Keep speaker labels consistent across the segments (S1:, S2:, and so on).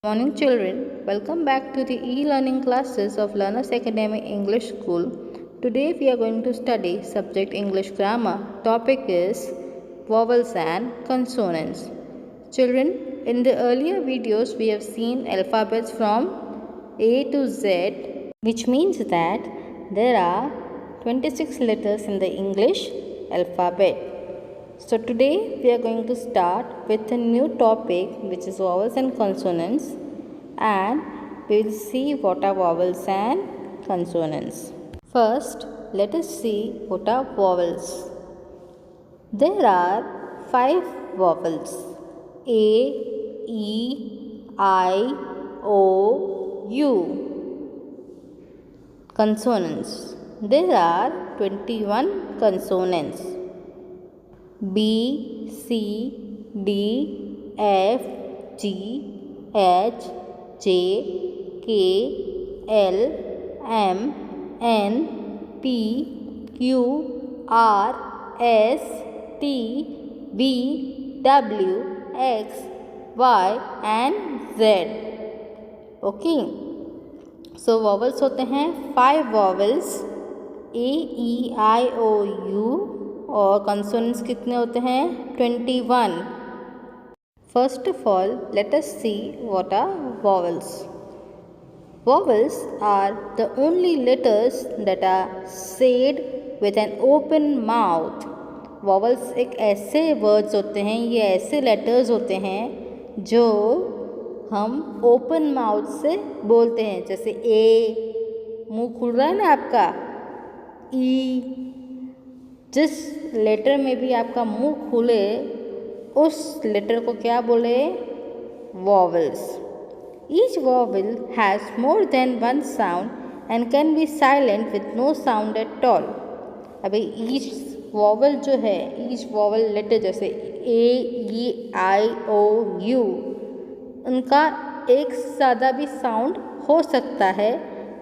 S1: Morning children, welcome back to the e-learning classes of Learners Academy English School. Today we are going to study subject English grammar. Topic is vowels and consonants. Children, in the earlier videos we have seen alphabets from A to Z, which means that there are 26 letters in the English alphabet. So today we are going to start with a new topic which is vowels and consonants, and we will see what are vowels and consonants. First, let us see what are vowels. There are 5 vowels: A, E, I, O, U. Consonants. There are 21 consonants: B, C, D, F, G, H, J, K, L, M, N, P, Q, R, S, T, V, W, X, Y and Z. Okay. So vowels होते हैं 5 vowels A, E, I, O, U, और consonants कितने होते हैं 21. First of all, let us see what are vowels. Vowels are the only letters that are said with an open mouth. Vowels एक ऐसे words होते हैं, ये ऐसे letters होते हैं जो हम open mouth से बोलते हैं. जैसे A, मुंह खुल रहा है ना आपका. E, जिस लेटर में भी आपका मुंह खुले उस लेटर को क्या बोले? Vowels. Each vowel has more than one sound and can be silent with no sound at all. अभी ईच वॉवल जो है, ईच वॉवल लेटर जैसे ए, ई, आई, ओ, यू, उनका एक ज़्यादा भी साउंड हो सकता है,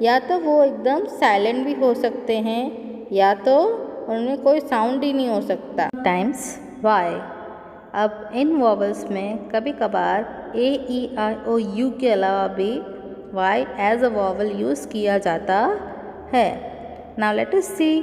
S1: या तो वो एकदम साइलेंट भी हो सकते हैं, या तो उनमें कोई साउंड ही नहीं हो सकता. Times Y. अब इन वॉवल्स में कभी कभार ए, ई, आई, ओ, यू के अलावा भी Y as a vowel use किया जाता है. Now let us see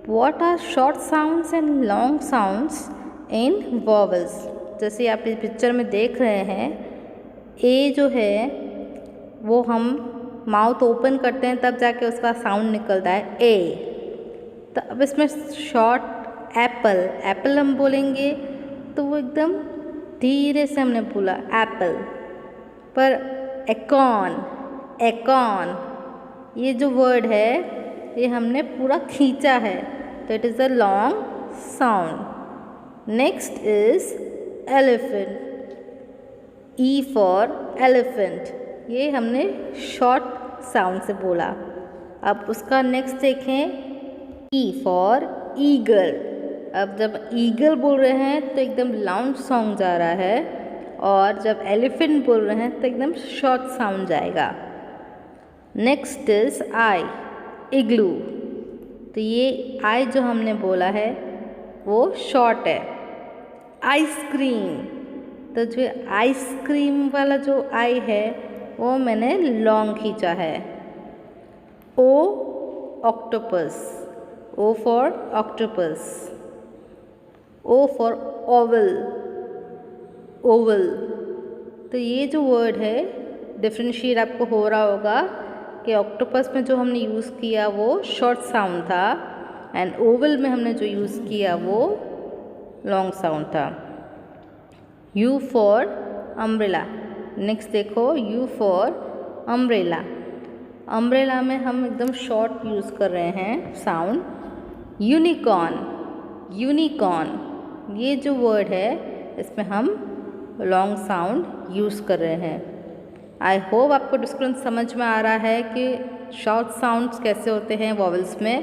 S1: what are short sounds and long sounds in vowels. जैसे आप इस पिक्चर में देख रहे हैं, ए जो है वो हम माउथ ओपन करते हैं तब जाके उसका साउंड निकलता है ए. तो अब इसमें शॉर्ट एप्पल, एप्पल हम बोलेंगे तो वो एकदम धीरे से हमने बोला एप्पल. पर एकॉन, एकॉन ये जो वर्ड है ये हमने पूरा खींचा है, तो it is a long sound. Next is elephant. E for elephant, ये हमने शॉर्ट साउंड से बोला. अब उसका नेक्स्ट देखें, E फॉर ईगल. अब जब ईगल बोल रहे हैं तो एकदम लाउड साउंड जा रहा है, और जब एलिफेंट बोल रहे हैं तो एकदम शॉर्ट साउंड जाएगा. नेक्स्ट इज आई, इग्लू. तो ये आई जो हमने बोला है वो शॉर्ट है. आइसक्रीम, तो जो आइसक्रीम वाला जो आई है वो मैंने लॉन्ग खींचा है. ओ, octopus. O for octopus. O for oval, oval. तो ये जो वर्ड है डिफ्रेंशिएट आपको हो रहा होगा कि ऑक्टोपस में जो हमने यूज़ किया वो शॉर्ट साउंड था, एंड ओवल में हमने जो यूज़ किया वो लॉन्ग साउंड था. U for umbrella. नेक्स्ट देखो, U फॉर अम्ब्रेला. अम्ब्रेला में हम एकदम शॉर्ट यूज़ कर रहे हैं साउंड. यूनिकॉर्न, यूनिकॉर्न ये जो वर्ड है इसमें हम लॉन्ग साउंड यूज़ कर रहे हैं. आई होप आपको डिस्क्रिप्शन समझ में आ रहा है कि शॉर्ट साउंड्स कैसे होते हैं वॉवल्स में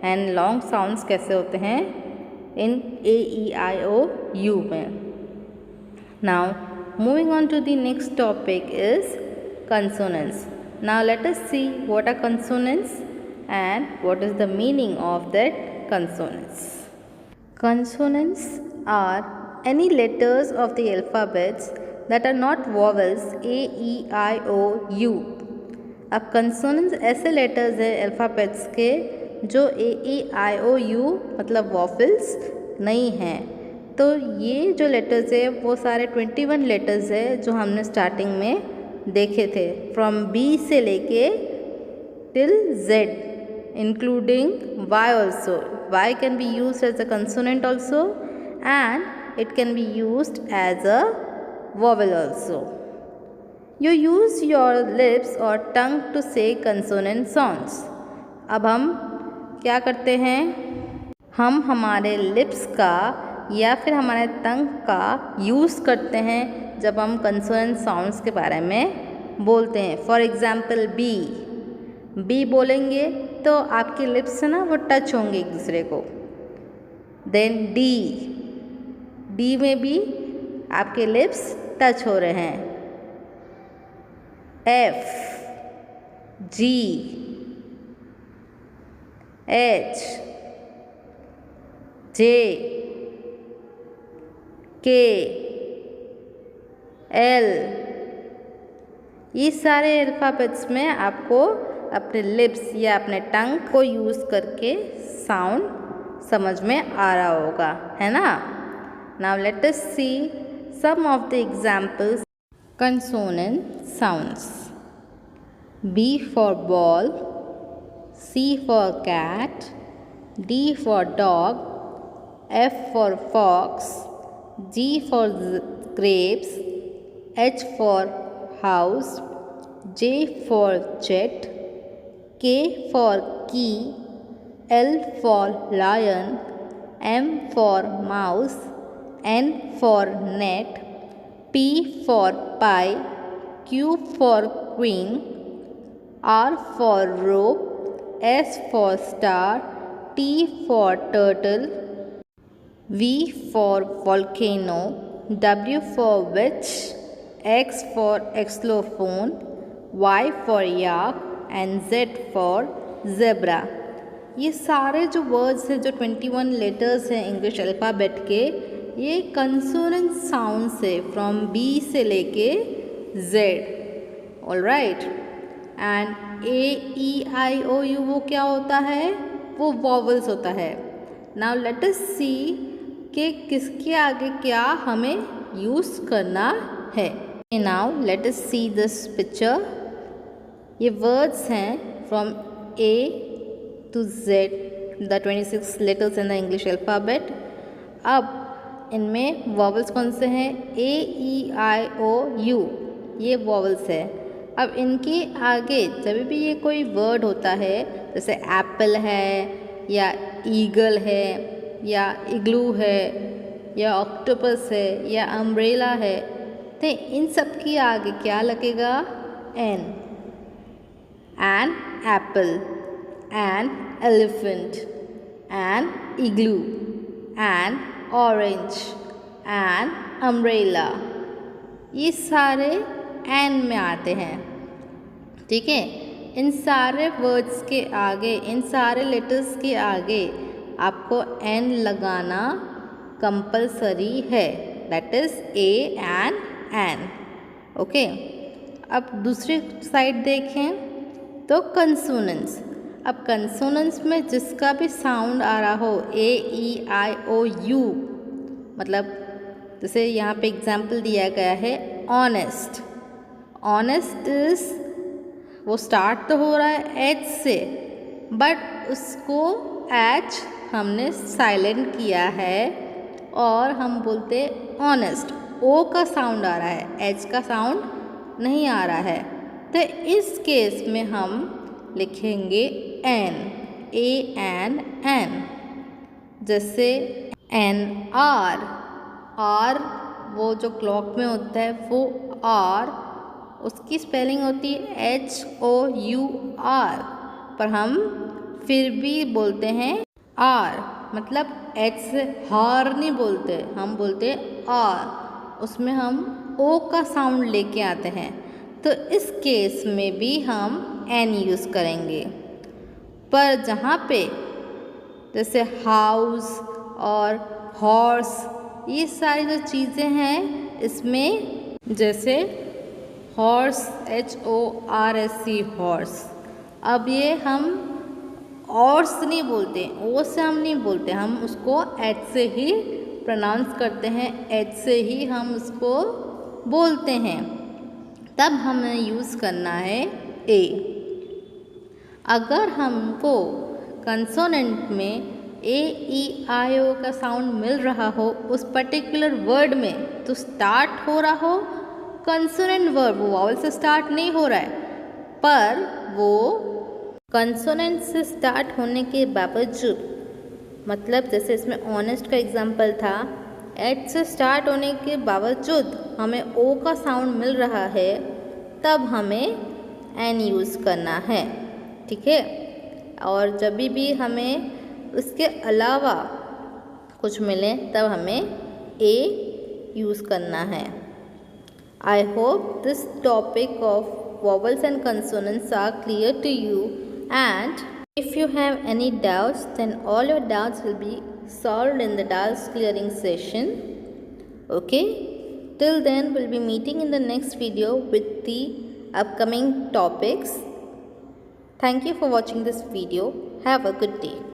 S1: एंड लॉन्ग साउंड्स कैसे होते हैं इन A, E, I, O, U में. Now moving on to the next topic is consonants. Now let us see what are consonants and what is the meaning of that consonants. Consonants are any letters of the alphabets that are not vowels A, E, I, O, U. अब consonants ऐसे letters हैं alphabets के जो A, E, I, O, U मतलब waffles नहीं हैं। तो ये जो लेटर्स है वो सारे 21 लेटर्स है जो हमने स्टार्टिंग में देखे थे, फ्रॉम B से लेके till Z, including Y also. Y can be used as a consonant also and it can be used as a vowel also. You use your lips or tongue to say consonant sounds. अब हम क्या करते हैं, हम हमारे lips का या फिर हमारे टंग का यूज़ करते हैं जब हम कंसोनेंट साउंड्स के बारे में बोलते हैं। फॉर एग्ज़ाम्पल बी बोलेंगे तो आपके लिप्स से ना वो टच होंगे एक दूसरे को। देन डी में भी आपके लिप्स टच हो रहे हैं। F, G, H, J, K, L, ये सारे अल्फ़ाबेट्स में आपको अपने लिप्स या अपने टंग को यूज़ करके साउंड समझ में आ रहा होगा, है ना। Now let us see some of the examples consonant sounds. B for ball, C for cat, D for dog, F for fox, G for grapes, H for house, J for jet, K for key, L for lion, M for mouse, N for net, P for pie, Q for queen, R for rope, S for star, T for turtle, V for volcano, W for witch, X for xylophone, Y for yak and Z for zebra. ये सारे जो words हैं, जो 21 letters हैं English alphabet के, ये consonant sound से from B से लेके Z. All right. And A E I O U वो क्या होता है, वो वॉवल्स होता है। नाउ लेट अस सी कि किसके आगे क्या हमें यूज़ करना है। Now let us see this picture. ये वर्ड्स हैं from A to Z, the 26 letters in the English alphabet. अब इनमें वॉवल्स कौन से हैं, ए ई आई ओ यू, ये वॉवल्स है। अब इनके आगे जब भी ये कोई वर्ड होता है, जैसे एप्पल है या ईगल है या इग्लू है या ऑक्टोपस है या अम्ब्रेला है, तो इन सब के आगे क्या लगेगा, an. An apple, an elephant, an igloo, an orange, an umbrella, ये सारे एन में आते हैं। ठीक है, इन सारे वर्ड्स के आगे, इन सारे लेटर्स के आगे आपको एन लगाना कंपलसरी है, that is A an an. Okay, अब दूसरी साइड देखें तो कंसोनेंट्स। अब कंसोनेंट्स में जिसका भी साउंड आ रहा हो, ए ई आई ओ यू, मतलब जैसे यहाँ पे एग्जाम्पल दिया गया है ऑनेस्ट। ऑनेस्ट इज, वो स्टार्ट तो हो रहा है एच से, बट उसको एच हमने साइलेंट किया है और हम बोलते ऑनेस्ट। ओ का साउंड आ रहा है, एच का साउंड नहीं आ रहा है, तो इस केस में हम लिखेंगे एन, ए एन एन। जैसे एन आर, आर वो जो क्लॉक में होता है वो आर, उसकी स्पेलिंग होती है HOUR, पर हम फिर भी बोलते हैं आर, मतलब एच से हार नहीं बोलते, हम बोलते आर, उसमें हम ओ का साउंड लेके आते हैं। तो इस केस में भी हम एन यूज़ करेंगे। पर जहाँ पे जैसे हाउस और हॉर्स, ये सारी जो चीज़ें हैं इसमें जैसे हॉर्स, HORSE हॉर्स। अब ये हम ऑर्स नहीं बोलते, ओ से हम नहीं बोलते, हम उसको एच से ही प्रोनाउंस करते हैं, एच से ही हम उसको बोलते हैं। तब हमें यूज़ करना है ए। अगर हमको कंसोनेंट में AEIO का साउंड मिल रहा हो उस पर्टिकुलर वर्ड में, तो स्टार्ट हो रहा हो कंसोनेंट वर्ड, वो वावल से स्टार्ट नहीं हो रहा है, पर वो कंसोनेंट से स्टार्ट होने के बावजूद, मतलब जैसे इसमें ऑनेस्ट का एग्जांपल था, एच से स्टार्ट होने के बावजूद हमें ओ का साउंड मिल रहा है, तब हमें एन यूज़ करना है, ठीक है। और जब भी हमें उसके अलावा कुछ मिले तब हमें ए यूज़ करना है। I hope this topic of vowels and consonants are clear to you, and if you have any doubts, then all your doubts will be solved in the doubts clearing session. Okay? Till then, we'll be meeting in the next video with the upcoming topics. Thank you for watching this video. Have a good day.